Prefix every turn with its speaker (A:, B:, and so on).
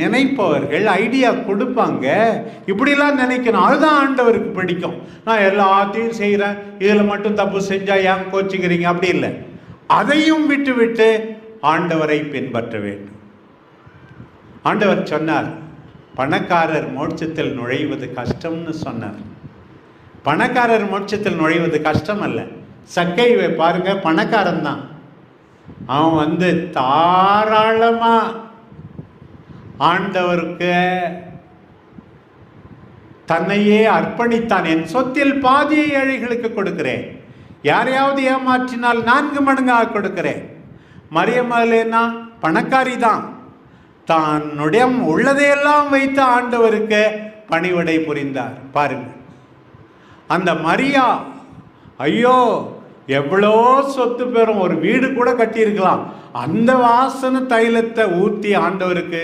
A: நினைப்பவர்கள் ஐடியா கொடுப்பாங்க. இப்படிலாம் நினைக்கணும். அதுதான் ஆண்டவருக்கு பிடிக்கும். நான் எல்லாத்தையும் செய்கிறேன், இதில் மட்டும் தப்பு செஞ்சா ஏன் கோச்சிக்கிறீங்க? அப்படி இல்லை. அதையும் விட்டு விட்டு ஆண்டவரை பின்பற்ற வேண்டும். ஆண்டவர் சொன்னார், பணக்காரர் மோட்சத்தில் நுழைவது கஷ்டம்னு சொன்னார். பணக்காரர் மோட்சத்தில் நுழைவது கஷ்டம் அல்ல. சக்கையை பாருங்க, பணக்காரன் தான். அவன் தாராளமா ஆண்டவருக்கு தன்னையே அர்ப்பணித்தான். என் சொத்தில் பாதியை ஏழைகளுக்கு கொடுக்கிறேன், யாரையாவது ஏமாற்றினால் 4 மடங்காக கொடுக்கிறேன். மரியமலேனா பணக்காரி தான், தன்னுடைய உள்ளதையெல்லாம் வைத்து ஆண்டவருக்கு பணிவிடை புரிந்தார். பாருங்க, அந்த மரியா, ஐயோ எவ்வளோ சொத்து பெறும், ஒரு வீடு கூட கட்டியிருக்கலாம். அந்த வாசனை தைலத்தை ஊற்றி ஆண்டவருக்கு